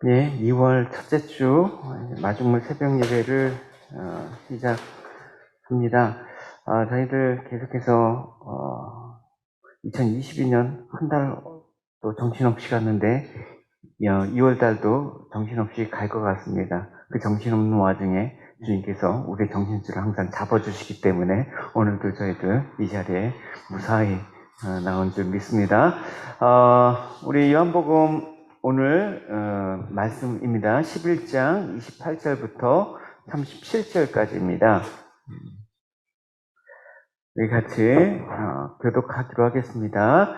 예, 2월 첫째 주 마중물 새벽 예배를 시작합니다. 저희들 계속해서 2022년 한 달 또 정신없이 갔는데 2월 달도 정신없이 갈 것 같습니다. 그 정신없는 와중에 주님께서 우리의 정신줄을 항상 잡아주시기 때문에 오늘도 저희들 이 자리에 무사히 나온 줄 믿습니다. 우리 요한복음 오늘 말씀입니다. 11장 28절부터 37절까지입니다. 우리 같이 교독하기로 하겠습니다.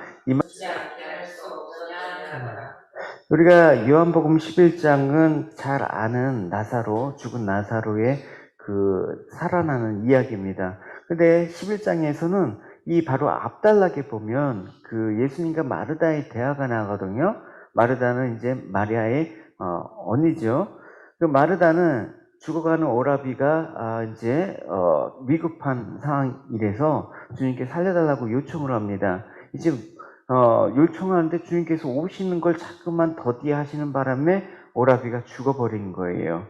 우리가 요한복음 11장은 잘 아는 나사로, 죽은 나사로의 그 살아나는 이야기입니다. 근데 11장에서는 이 바로 앞달락에 보면 그 예수님과 마르다의 대화가 나거든요. 마르다는 이제 마리아의 언니죠. 그 마르다는 죽어가는 오라비가 이제 위급한 상황이라서 주님께 살려달라고 요청을 합니다. 이제 요청하는데 주님께서 오시는 걸 자꾸만 더디하시는 바람에 오라비가 죽어버린 거예요.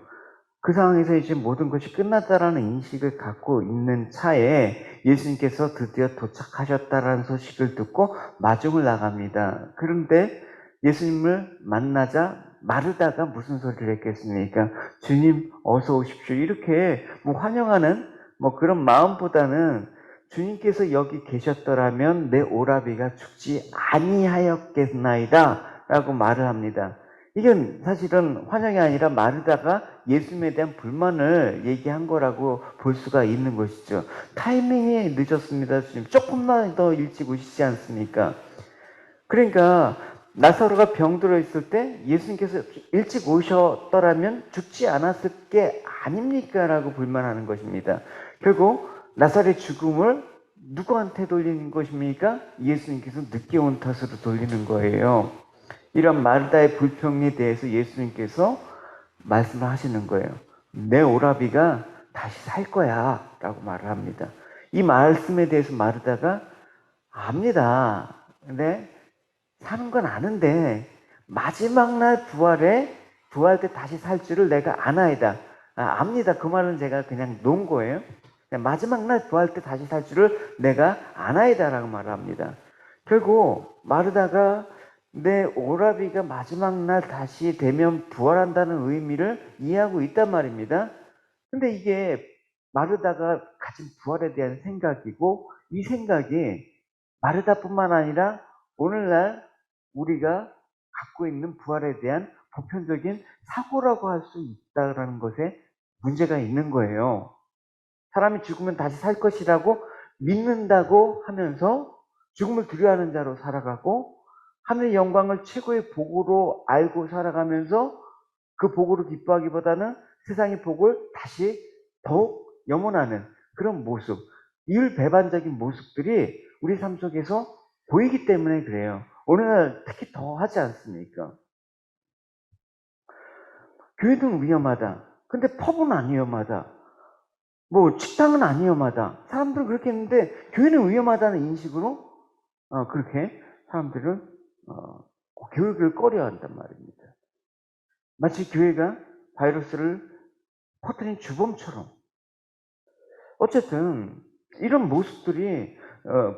그 상황에서 이제 모든 것이 끝났다라는 인식을 갖고 있는 차에 예수님께서 드디어 도착하셨다라는 소식을 듣고 마중을 나갑니다. 그런데 예수님을 만나자 마르다가 무슨 소리를 했겠습니까? 주님 어서 오십시오. 이렇게 뭐 환영하는 뭐 그런 마음보다는 주님께서 여기 계셨더라면 내 오라비가 죽지 아니하였겠나이다 라고 말을 합니다. 이건 사실은 환영이 아니라 마르다가 예수님에 대한 불만을 얘기한 거라고 볼 수가 있는 것이죠. 타이밍이 늦었습니다. 주님 조금만 더 일찍 오시지 않습니까? 그러니까 나사로가 병들어 있을 때 예수님께서 일찍 오셨더라면 죽지 않았을 게 아닙니까? 라고 불만하는 것입니다. 결국 나사로의 죽음을 누구한테 돌리는 것입니까? 예수님께서 늦게 온 탓으로 돌리는 거예요. 이런 마르다의 불평에 대해서 예수님께서 말씀을 하시는 거예요. 내 오라비가 다시 살 거야 라고 말을 합니다. 이 말씀에 대해서 마르다가 압니다. 근데 사는 건 아는데 마지막 날 부활할 때 다시 살 줄을 내가 아나이다. 압니다. 그 말은 제가 그냥 놓은 거예요. 마지막 날 부활할 때 다시 살 줄을 내가 아나이다 라고 말을 합니다. 결국 마르다가 내 오라비가 마지막 날 다시 되면 부활한다는 의미를 이해하고 있단 말입니다. 근데 이게 마르다가 가진 부활에 대한 생각이고 이 생각이 마르다뿐만 아니라 오늘날 우리가 갖고 있는 부활에 대한 보편적인 사고라고 할 수 있다는 것에 문제가 있는 거예요. 사람이 죽으면 다시 살 것이라고 믿는다고 하면서 죽음을 두려워하는 자로 살아가고 하늘의 영광을 최고의 복으로 알고 살아가면서 그 복으로 기뻐하기보다는 세상의 복을 다시 더욱 염원하는 그런 모습, 이율배반적인 모습들이 우리 삶 속에서 보이기 때문에 그래요. 오늘날 특히 더 하지 않습니까? 교회는 위험하다. 근데 펍은 안 위험하다. 뭐 식당은 안 위험하다. 사람들은 그렇게 했는데 교회는 위험하다는 인식으로 그렇게 사람들은 교육을 꺼려한단 말입니다. 마치 교회가 바이러스를 퍼뜨린 주범처럼. 어쨌든 이런 모습들이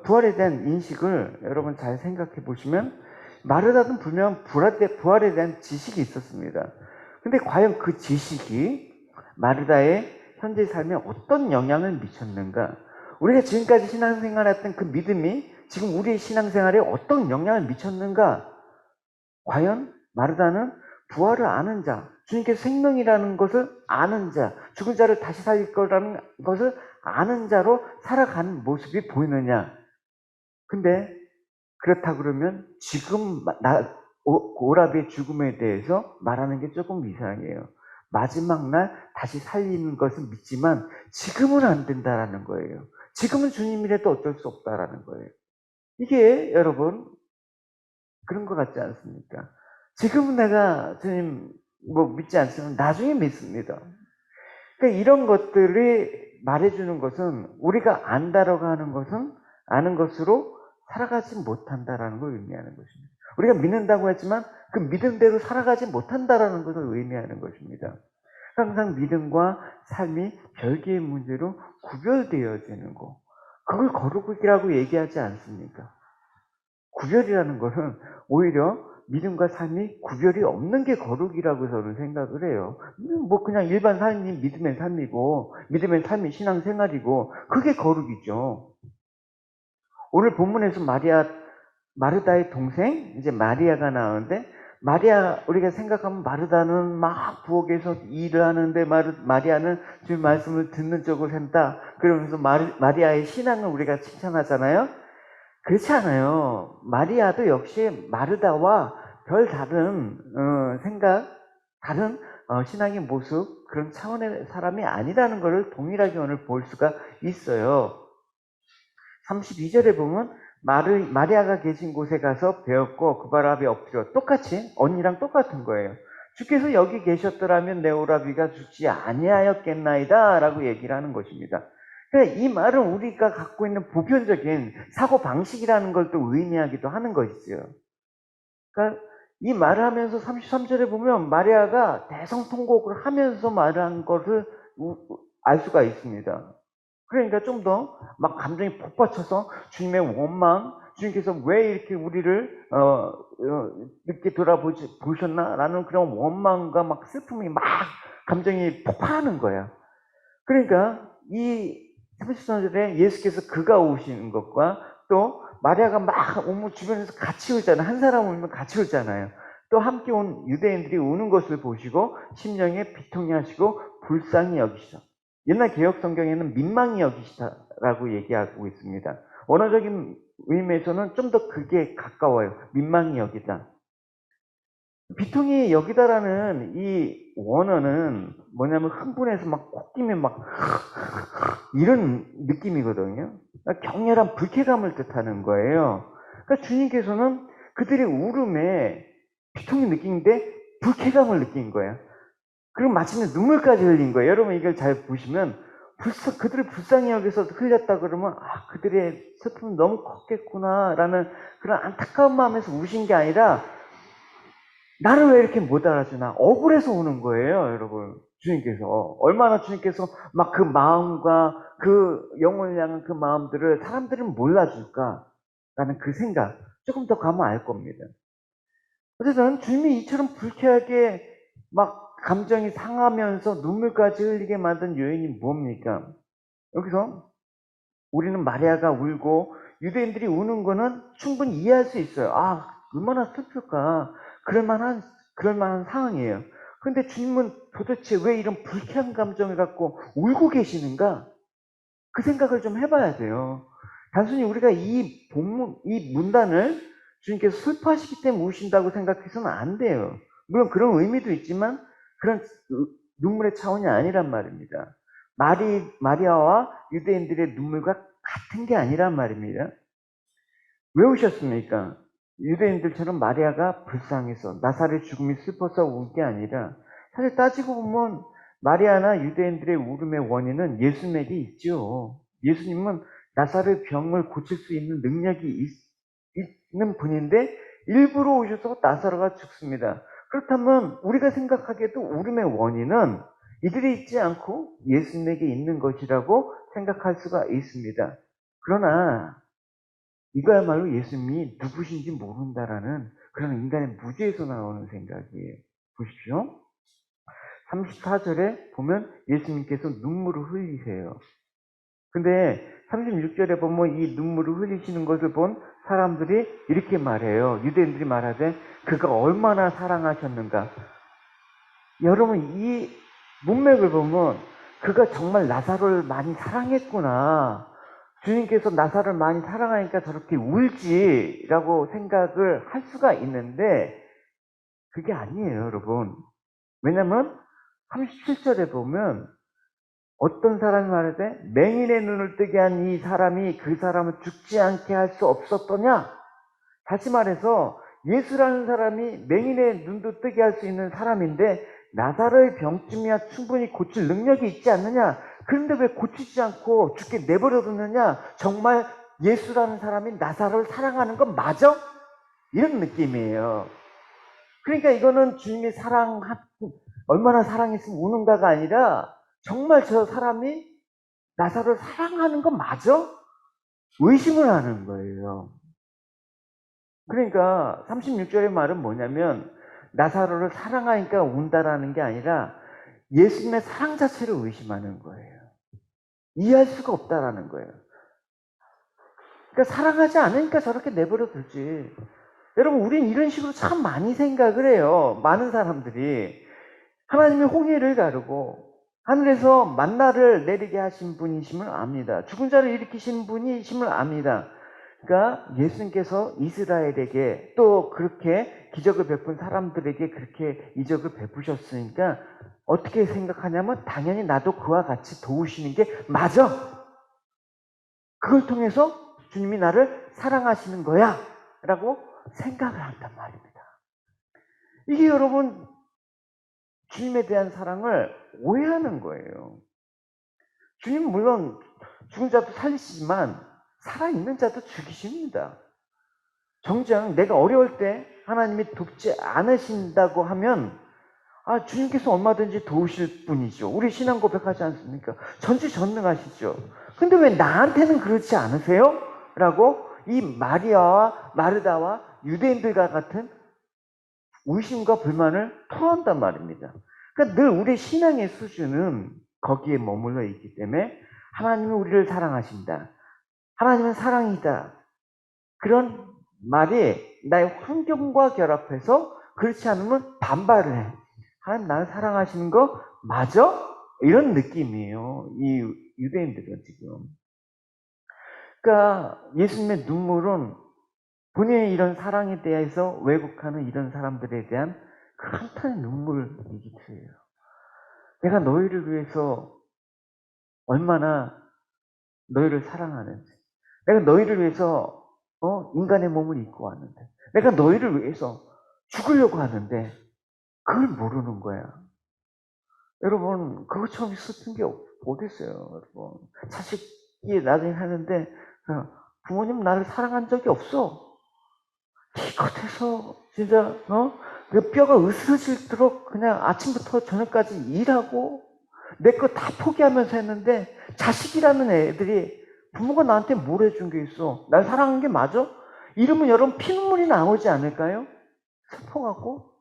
부활에 대한 인식을 여러분 잘 생각해 보시면 마르다는 분명 부활에 대한 지식이 있었습니다. 근데 과연 그 지식이 마르다의 현재 삶에 어떤 영향을 미쳤는가? 우리가 지금까지 신앙생활했던 그 믿음이 지금 우리의 신앙생활에 어떤 영향을 미쳤는가? 과연 마르다는 부활을 아는 자, 주님께서 생명이라는 것을 아는 자, 죽은 자를 다시 살릴 거라는 것을 아는 자로 살아가는 모습이 보이느냐? 근데 그렇다 그러면 지금 오라비의 죽음에 대해서 말하는 게 조금 이상해요. 마지막 날 다시 살리는 것은 믿지만 지금은 안 된다라는 거예요. 지금은 주님이라도 어쩔 수 없다라는 거예요. 이게 여러분 그런 것 같지 않습니까? 지금은 내가 주님 믿지 않지만 나중에 믿습니다. 그러니까 이런 것들이 말해주는 것은 우리가 안다라고 하는 것은 아는 것으로 살아가지 못한다라는 걸 의미하는 것입니다. 우리가 믿는다고 했지만 그 믿음대로 살아가지 못한다라는 것을 의미하는 것입니다. 항상 믿음과 삶이 별개의 문제로 구별되어지는 거. 그걸 거룩이라고 얘기하지 않습니까? 구별이라는 것은 오히려 믿음과 삶이 구별이 없는 게 거룩이라고 저는 생각을 해요. 뭐 그냥 일반 삶이 믿음의 삶이고 믿음의 삶이 신앙생활이고 그게 거룩이죠. 오늘 본문에서 마르다의 동생 이제 마리아가 나오는데 마리아 우리가 생각하면 마르다는 막 부엌에서 일을 하는데 마리아는 주님 말씀을 듣는 쪽을 산다. 그러면서 마리아의 신앙을 우리가 칭찬하잖아요. 그렇지 않아요. 마리아도 역시 마르다와 별 다른 생각, 다른 신앙의 모습 그런 차원의 사람이 아니라는 것을 동일하게 오늘 볼 수가 있어요. 32절에 보면 마리아가 계신 곳에 가서 배웠고 그 발 앞에 엎드려 똑같이 언니랑 똑같은 거예요. 주께서 여기 계셨더라면 내 오라비가 죽지 아니하였겠나이다 라고 얘기를 하는 것입니다. 그러니까 이 말은 우리가 갖고 있는 보편적인 사고방식이라는 걸 또 의미하기도 하는 것이죠. 그러니까 이 말을 하면서 33절에 보면 마리아가 대성통곡을 하면서 말한 것을 알 수가 있습니다. 그러니까 좀 더 막 감정이 폭받쳐서 주님의 원망, 주님께서 왜 이렇게 우리를 늦게 돌아보셨나라는 그런 원망과 막 슬픔이 막 감정이 폭발하는 거야. 그러니까 이 33절에 예수께서 그가 오시는 것과 또 마리아가 막 오면 주변에서 같이 울잖아요. 한 사람 울면 같이 울잖아요. 또 함께 온 유대인들이 우는 것을 보시고 심령에 비통히 하시고 불쌍히 여기시다. 옛날 개혁 성경에는 민망히 여기시다라고 얘기하고 있습니다. 원어적인 의미에서는 좀 더 그게 가까워요. 민망히 여기다. 비통히 여기다라는 이 원어는 뭐냐면 흥분해서 막 콧김에 막 이런 느낌이거든요. 그러니까 격렬한 불쾌감을 뜻하는 거예요. 그러니까 주님께서는 그들의 울음에 비통히 느끼는데 불쾌감을 느낀 거예요. 그리고 마침내 눈물까지 흘린 거예요. 여러분 이걸 잘 보시면 그들을 불쌍히 여기서 흘렸다 그러면 그들의 슬픔이 너무 컸겠구나라는 그런 안타까운 마음에서 우신 게 아니라 나를 왜 이렇게 못 알아주나 억울해서 우는 거예요. 여러분 주님께서 얼마나 주님께서 막 그 마음과 그 영혼을 향한 그 마음들을 사람들은 몰라줄까라는 그 생각 조금 더 가면 알 겁니다. 어쨌든 주님이 이처럼 불쾌하게 막 감정이 상하면서 눈물까지 흘리게 만든 요인이 뭡니까? 여기서 우리는 마리아가 울고 유대인들이 우는 거는 충분히 이해할 수 있어요. 얼마나 슬플까. 그럴만한 상황이에요. 그런데 주님은 도대체 왜 이런 불쾌한 감정을 갖고 울고 계시는가? 그 생각을 좀 해봐야 돼요. 단순히 우리가 이 문단을 주님께서 슬퍼하시기 때문에 우신다고 생각해서는 안 돼요. 물론 그런 의미도 있지만 그런 눈물의 차원이 아니란 말입니다. 마리아와 유대인들의 눈물과 같은 게 아니란 말입니다. 왜 우셨습니까? 유대인들처럼 마리아가 불쌍해서 나사렛 죽음이 슬퍼서 운 게 아니라 사실 따지고 보면 마리아나 유대인들의 울음의 원인은 예수님에게 있죠. 예수님은 나사렛 병을 고칠 수 있는 능력이 있는 분인데 일부러 오셔서 나사로가 죽습니다. 그렇다면 우리가 생각하기에도 울음의 원인은 이들이 있지 않고 예수님에게 있는 것이라고 생각할 수가 있습니다. 그러나 이거야말로 예수님이 누구신지 모른다라는 그런 인간의 무지에서 나오는 생각이에요. 보십시오. 34절에 보면 예수님께서 눈물을 흘리세요. 근데 36절에 보면 이 눈물을 흘리시는 것을 본 사람들이 이렇게 말해요. 유대인들이 말하되 그가 얼마나 사랑하셨는가. 여러분 이 문맥을 보면 그가 정말 나사로를 많이 사랑했구나. 주님께서 나사로를 많이 사랑하니까 저렇게 울지라고 생각을 할 수가 있는데 그게 아니에요, 여러분. 왜냐면 37절에 보면 어떤 사람이 말하되 맹인의 눈을 뜨게 한 이 사람이 그 사람을 죽지 않게 할 수 없었더냐? 다시 말해서 예수라는 사람이 맹인의 눈도 뜨게 할 수 있는 사람인데 나사로의 병쯤이야 충분히 고칠 능력이 있지 않느냐? 그런데 왜 고치지 않고 죽게 내버려두느냐? 정말 예수라는 사람이 나사로를 사랑하는 건 맞아? 이런 느낌이에요. 그러니까 이거는 주님이 얼마나 사랑했으면 우는가가 아니라 정말 저 사람이 나사로를 사랑하는 거 맞아? 의심을 하는 거예요. 그러니까 36절의 말은 뭐냐면 나사로를 사랑하니까 운다라는 게 아니라 예수님의 사랑 자체를 의심하는 거예요. 이해할 수가 없다라는 거예요. 그러니까 사랑하지 않으니까 저렇게 내버려 두지. 여러분, 우린 이런 식으로 참 많이 생각을 해요. 많은 사람들이. 하나님이 홍해를 가르고 하늘에서 만나를 내리게 하신 분이심을 압니다. 죽은 자를 일으키신 분이심을 압니다. 그러니까 예수님께서 이스라엘에게 또 그렇게 기적을 베푼 사람들에게 그렇게 이적을 베푸셨으니까 어떻게 생각하냐면 당연히 나도 그와 같이 도우시는 게 맞아. 그걸 통해서 주님이 나를 사랑하시는 거야 라고 생각을 한단 말입니다. 이게 여러분 주님에 대한 사랑을 오해하는 거예요. 주님은 물론 죽은 자도 살리시지만 살아있는 자도 죽이십니다. 정작 내가 어려울 때 하나님이 돕지 않으신다고 하면 주님께서 얼마든지 도우실 분이죠. 우리 신앙 고백하지 않습니까? 전지전능하시죠. 근데 왜 나한테는 그렇지 않으세요? 라고 이 마리아와 마르다와 유대인들과 같은 의심과 불만을 토한단 말입니다. 그러니까 늘 우리 신앙의 수준은 거기에 머물러 있기 때문에 하나님은 우리를 사랑하신다. 하나님은 사랑이다. 그런 말이 나의 환경과 결합해서 그렇지 않으면 반발을 해. 하나님 나를 사랑하시는 거 맞아? 이런 느낌이에요. 이 유대인들은 지금. 그러니까 예수님의 눈물은 본인의 이런 사랑에 대해서 왜곡하는 이런 사람들에 대한 그 한탄의 눈물이기도해요. 내가 너희를 위해서 얼마나 너희를 사랑하는지, 내가 너희를 위해서 인간의 몸을 입고 왔는데, 내가 너희를 위해서 죽으려고 하는데 그걸 모르는 거야. 여러분, 그것처럼 슬픈 게 어딨어요, 여러분. 자식이 나중에 하는데 부모님 나를 사랑한 적이 없어. 기껏해서 진짜 그 뼈가 으스러질도록 그냥 아침부터 저녁까지 일하고 내 거 다 포기하면서 했는데 자식이라는 애들이 부모가 나한테 뭘 해준 게 있어? 날 사랑한 게 맞아? 이러면 여러분 피눈물이 나오지 않을까요? 슬퍼갖고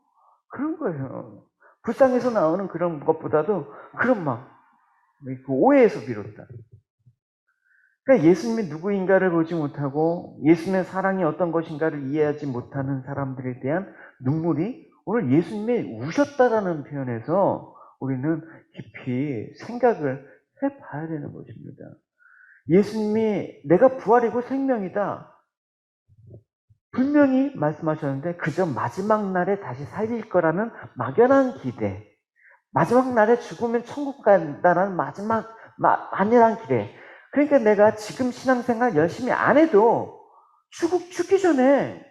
그런 거예요. 불쌍해서 나오는 그런 것보다도 그런 그 오해에서 비롯다. 그러니까 예수님이 누구인가를 보지 못하고 예수님의 사랑이 어떤 것인가를 이해하지 못하는 사람들에 대한 눈물이 오늘 예수님이 우셨다라는 표현에서 우리는 깊이 생각을 해봐야 되는 것입니다. 예수님이 내가 부활이고 생명이다. 분명히 말씀하셨는데 그저 마지막 날에 다시 살릴 거라는 막연한 기대. 마지막 날에 죽으면 천국 간다는 마지막 안일한 기대. 그러니까 내가 지금 신앙생활 열심히 안 해도 죽기 전에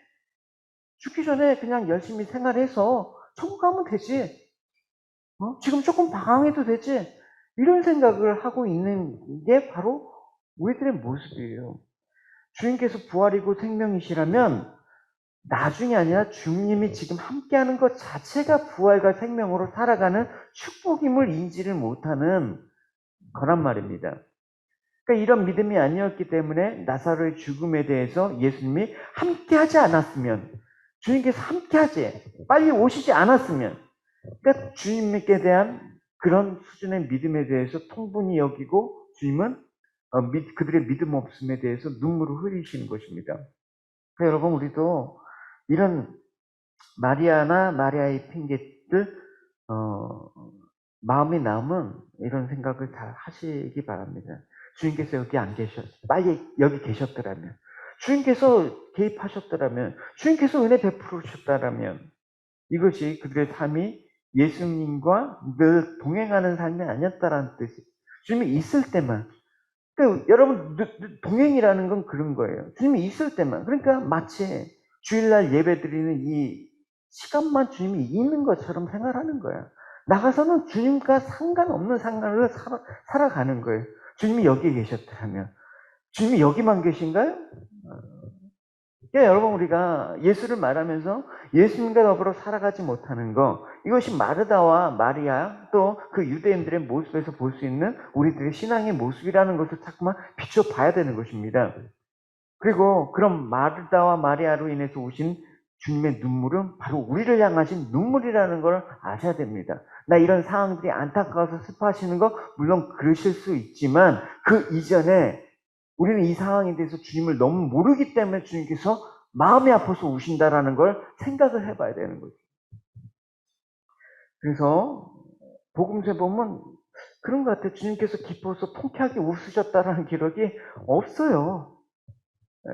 그냥 열심히 생활해서 천국 가면 되지. 지금 조금 방황해도 되지. 이런 생각을 하고 있는 게 바로 우리들의 모습이에요. 주님께서 부활이고 생명이시라면 나중이 아니라 주님이 지금 함께하는 것 자체가 부활과 생명으로 살아가는 축복임을 인지를 못하는 거란 말입니다. 그러니까 이런 믿음이 아니었기 때문에 나사로의 죽음에 대해서 예수님이 함께하지 않았으면, 주님께서 함께하지, 빨리 오시지 않았으면, 그러니까 주님께 대한 그런 수준의 믿음에 대해서 통분히 여기고 주님은 그들의 믿음 없음에 대해서 눈물을 흘리시는 것입니다. 그러니까 여러분 우리도 이런 마리아나 마리아의 핑계들 마음이 남은 이런 생각을 잘 하시기 바랍니다. 주님께서 여기 안 빨리 여기 계셨더라면, 주님께서 개입하셨더라면, 주님께서 은혜 베풀으셨더라면 이것이 그들의 삶이 예수님과 늘 동행하는 삶이 아니었다라는 뜻이. 주님이 있을 때만. 그러니까 여러분 동행이라는 건 그런 거예요. 주님이 있을 때만. 그러니까 마치 주일날 예배 드리는 이 시간만 주님이 있는 것처럼 생활하는 거야. 나가서는 주님과 상관없는 상관을 살아가는 거예요. 주님이 여기에 계셨다면. 주님이 여기만 계신가요? 그러니까 여러분 우리가 예수를 말하면서 예수님과 더불어 살아가지 못하는 거, 이것이 마르다와 마리아 또 그 유대인들의 모습에서 볼 수 있는 우리들의 신앙의 모습이라는 것을 자꾸만 비춰봐야 되는 것입니다. 그리고 그런 마르다와 마리아로 인해서 오신 주님의 눈물은 바로 우리를 향하신 눈물이라는 걸 아셔야 됩니다. 나 이런 상황들이 안타까워서 슬퍼하시는 거 물론 그러실 수 있지만 그 이전에 우리는 이 상황에 대해서 주님을 너무 모르기 때문에 주님께서 마음이 아파서 우신다라는 걸 생각을 해봐야 되는 거죠. 그래서 복음서에 보면 그런 것 같아요. 주님께서 기뻐서 통쾌하게 웃으셨다라는 기록이 없어요. 네.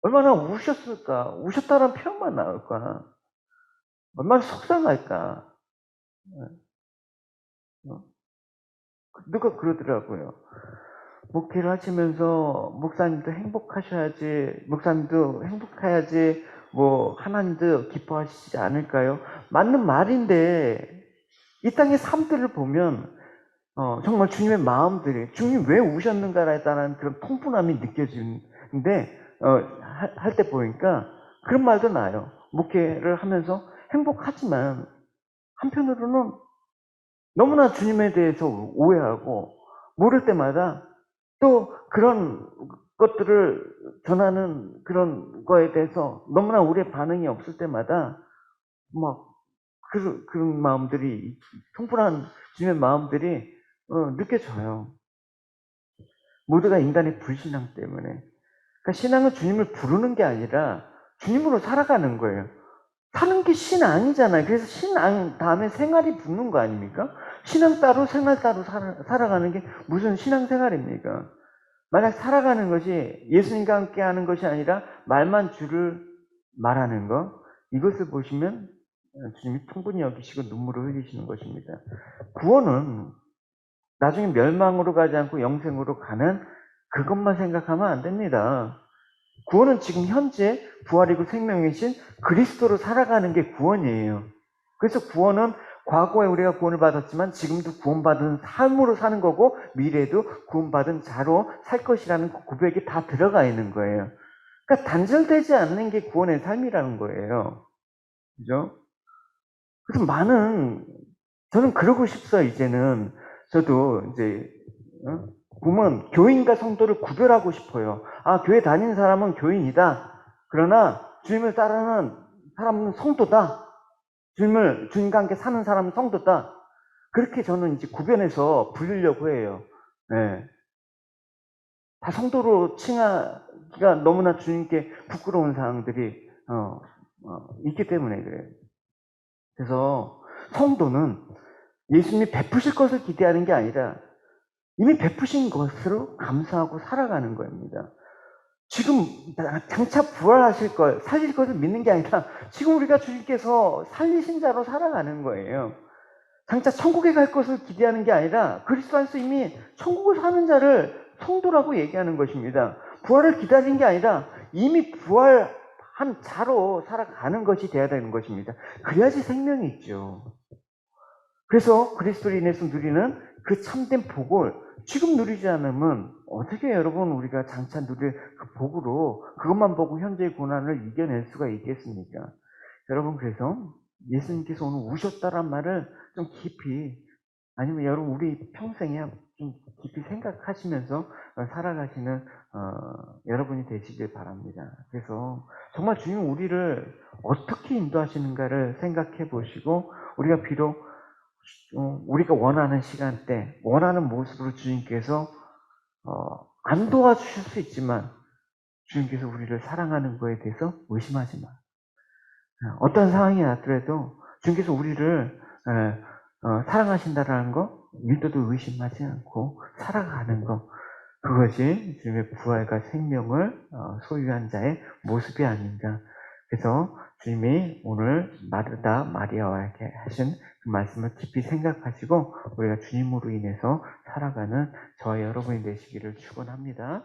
얼마나 우셨을까? 우셨다라는 표현만 나올까? 얼마나 속상할까? 누가 그러더라고요. 목회를 하시면서 목사님도 행복하셔야지, 목사님도 행복해야지, 뭐 하나님도 기뻐하시지 않을까요? 맞는 말인데 이 땅의 삶들을 보면 정말 주님의 마음들이, 주님 왜 우셨는가에 따른 그런 통분함이 느껴지는데 할 때 보니까 그런 말도 나요. 목회를 하면서 행복하지만 한편으로는 너무나 주님에 대해서 오해하고 모를 때마다 또 그런 것들을 전하는 그런 거에 대해서 너무나 우리의 반응이 없을 때마다 막 그런 마음들이, 통분한 주님의 마음들이 느껴져요. 모두가 인간의 불신앙 때문에. 그러니까 신앙은 주님을 부르는 게 아니라 주님으로 살아가는 거예요. 사는 게 신앙이잖아요. 그래서 신앙 다음에 생활이 붙는 거 아닙니까? 신앙 따로 생활 따로 살아가는 게 무슨 신앙생활입니까? 만약 살아가는 것이 예수님과 함께 하는 것이 아니라 말만 주를 말하는 것, 이것을 보시면 주님이 충분히 여기시고 눈물을 흘리시는 것입니다. 구원은 나중에 멸망으로 가지 않고 영생으로 가는 그것만 생각하면 안 됩니다. 구원은 지금 현재 부활이고 생명이신 그리스도로 살아가는 게 구원이에요. 그래서 구원은 과거에 우리가 구원을 받았지만 지금도 구원받은 삶으로 사는 거고 미래에도 구원받은 자로 살 것이라는 고백이 다 들어가 있는 거예요. 그러니까 단절되지 않는 게 구원의 삶이라는 거예요. 그죠? 그래서 저는 그러고 싶어요, 이제는. 저도 이제, 보면 교인과 성도를 구별하고 싶어요. 아, 교회 다니는 사람은 교인이다. 그러나 주님을 따르는 사람은 성도다. 주님과 함께 사는 사람은 성도다. 그렇게 저는 이제 구별해서 부르려고 해요. 네. 다 성도로 칭하기가 너무나 주님께 부끄러운 사항들이 있기 때문에 그래요. 그래서 성도는 예수님이 베푸실 것을 기대하는 게 아니라 이미 베푸신 것으로 감사하고 살아가는 겁니다. 지금 장차 부활하실 것, 살릴 것을 믿는 게 아니라 지금 우리가 주님께서 살리신 자로 살아가는 거예요. 장차 천국에 갈 것을 기대하는 게 아니라 그리스도 안에서 이미 천국을 사는 자를 성도라고 얘기하는 것입니다. 부활을 기다리는 게 아니라 이미 부활한 자로 살아가는 것이 되어야 되는 것입니다. 그래야지 생명이 있죠. 그래서 그리스도로 인해서 누리는 그 참된 복을 지금 누리지 않으면 어떻게 여러분 우리가 장차 누릴 그 복으로 그것만 보고 현재의 고난을 이겨낼 수가 있겠습니까? 여러분, 그래서 예수님께서 오늘 우셨다란 말을 좀 깊이, 아니면 여러분 우리 평생에 좀 깊이 생각하시면서 살아가시는 여러분이 되시길 바랍니다. 그래서 정말 주님 우리를 어떻게 인도하시는가를 생각해 보시고, 우리가 비록 우리가 원하는 시간대, 원하는 모습으로 주님께서 안 도와주실 수 있지만 주님께서 우리를 사랑하는 거에 대해서 의심하지 마. 어떤 상황이 나더라도 주님께서 우리를 사랑하신다라는 거 일도도 의심하지 않고 살아가는 거, 그것이 주님의 부활과 생명을 소유한 자의 모습이 아닌가. 그래서 주님이 오늘 마르다 마리아에게 하신 그 말씀을 깊이 생각하시고 우리가 주님으로 인해서 살아가는 저와 여러분이 되시기를 축원합니다.